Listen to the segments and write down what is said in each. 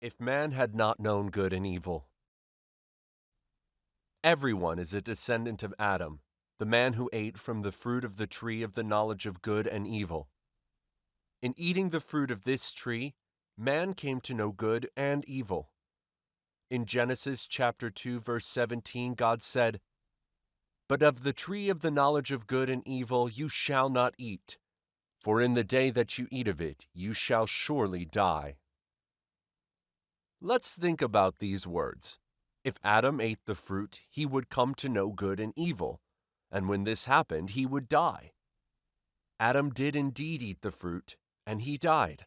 If man had not known good and evil. Everyone is a descendant of Adam, the man who ate from the fruit of the tree of the knowledge of good and evil. In eating the fruit of this tree, man came to know good and evil. In Genesis chapter 2 verse 17, God said, "But of the tree of the knowledge of good and evil you shall not eat, for in the day that you eat of it you shall surely die." Let's think about these words. If Adam ate the fruit, he would come to know good and evil, and when this happened, he would die. Adam did indeed eat the fruit, and he died.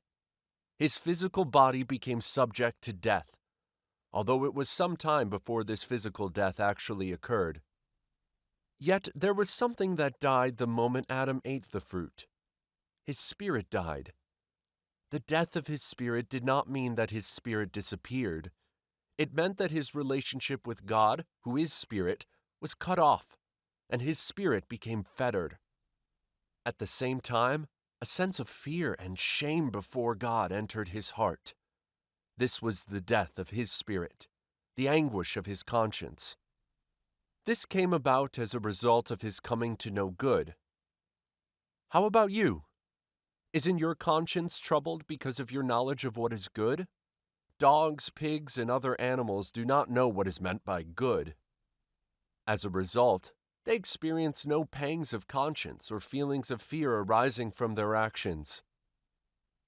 His physical body became subject to death, although it was some time before this physical death actually occurred. Yet there was something that died the moment Adam ate the fruit. His spirit died. The death of his spirit did not mean that his spirit disappeared. It meant that his relationship with God, who is spirit, was cut off, and his spirit became fettered. At the same time, a sense of fear and shame before God entered his heart. This was the death of his spirit, the anguish of his conscience. This came about as a result of his coming to know good. How about you? Isn't your conscience troubled because of your knowledge of what is good? Dogs, pigs, and other animals do not know what is meant by good. As a result, they experience no pangs of conscience or feelings of fear arising from their actions.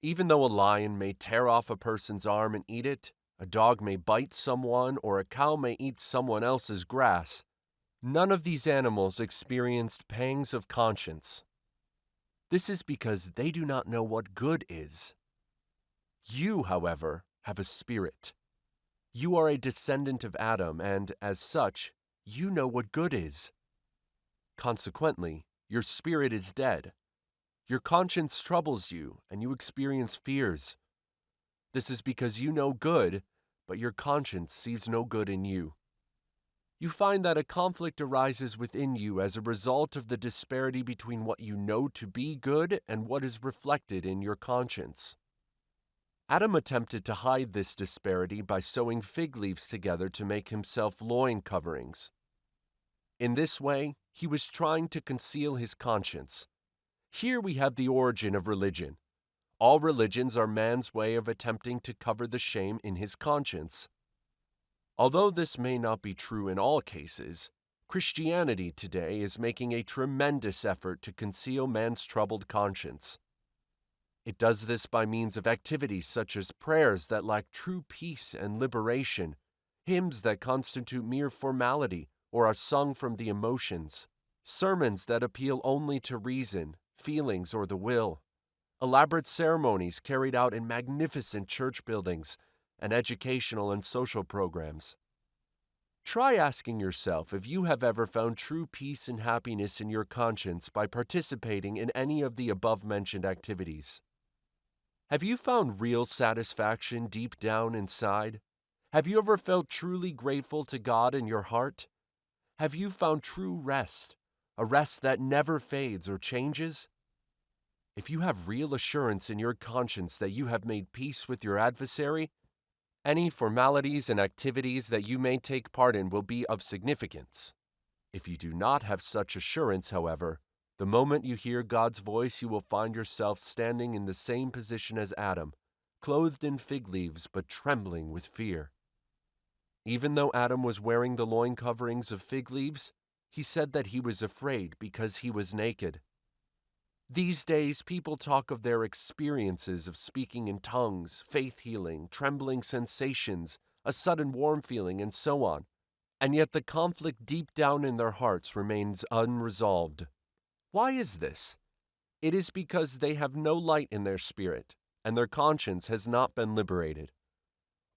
Even though a lion may tear off a person's arm and eat it, a dog may bite someone, or a cow may eat someone else's grass, none of these animals experienced pangs of conscience. This is because they do not know what good is. You, however, have a spirit. You are a descendant of Adam, and as such, you know what good is. Consequently, your spirit is dead. Your conscience troubles you, and you experience fears. This is because you know good, but your conscience sees no good in you. You find that a conflict arises within you as a result of the disparity between what you know to be good and what is reflected in your conscience. Adam attempted to hide this disparity by sewing fig leaves together to make himself loin coverings. In this way, he was trying to conceal his conscience. Here we have the origin of religion. All religions are man's way of attempting to cover the shame in his conscience. Although this may not be true in all cases, Christianity today is making a tremendous effort to conceal man's troubled conscience. It does this by means of activities such as prayers that lack true peace and liberation, hymns that constitute mere formality or are sung from the emotions, sermons that appeal only to reason, feelings, or the will, elaborate ceremonies carried out in magnificent church buildings, and educational and social programs. Try asking yourself if you have ever found true peace and happiness in your conscience by participating in any of the above-mentioned activities. Have you found real satisfaction deep down inside? Have you ever felt truly grateful to God in your heart? Have you found true rest, a rest that never fades or changes? If you have real assurance in your conscience that you have made peace with your adversary, any formalities and activities that you may take part in will be of significance. If you do not have such assurance, however, the moment you hear God's voice, you will find yourself standing in the same position as Adam, clothed in fig leaves but trembling with fear. Even though Adam was wearing the loin coverings of fig leaves, he said that he was afraid because he was naked. These days, people talk of their experiences of speaking in tongues, faith healing, trembling sensations, a sudden warm feeling, and so on. And yet the conflict deep down in their hearts remains unresolved. Why is this? It is because they have no light in their spirit, and their conscience has not been liberated.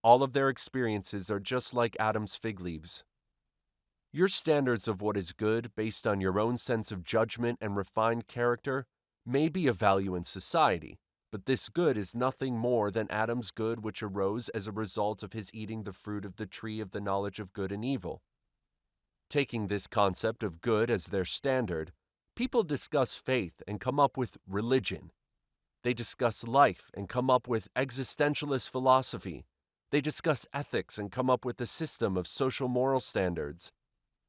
All of their experiences are just like Adam's fig leaves. Your standards of what is good, based on your own sense of judgment and refined character, may be of value in society, but this good is nothing more than Adam's good which arose as a result of his eating the fruit of the tree of the knowledge of good and evil. Taking this concept of good as their standard, people discuss faith and come up with religion. They discuss life and come up with existentialist philosophy, They discuss ethics and come up with a system of social moral standards.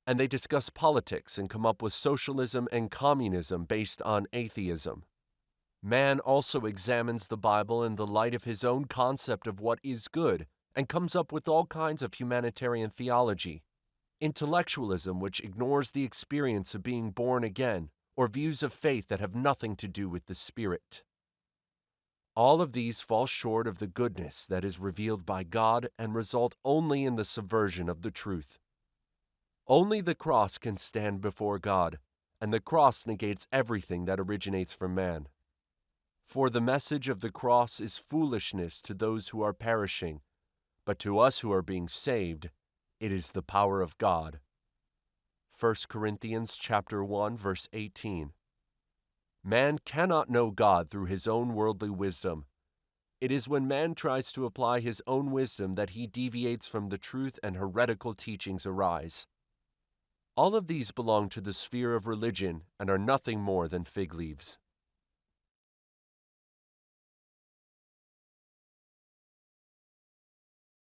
And they discuss politics and come up with socialism and communism based on atheism. Man also examines the Bible in the light of his own concept of what is good and comes up with all kinds of humanitarian theology, intellectualism which ignores the experience of being born again, or views of faith that have nothing to do with the Spirit. All of these fall short of the goodness that is revealed by God and result only in the subversion of the truth. Only the cross can stand before God, and the cross negates everything that originates from man. For the message of the cross is foolishness to those who are perishing, but to us who are being saved, it is the power of God. 1 Corinthians chapter 1, verse 18. Man cannot know God through his own worldly wisdom. It is when man tries to apply his own wisdom that he deviates from the truth and heretical teachings arise. All of these belong to the sphere of religion and are nothing more than fig leaves.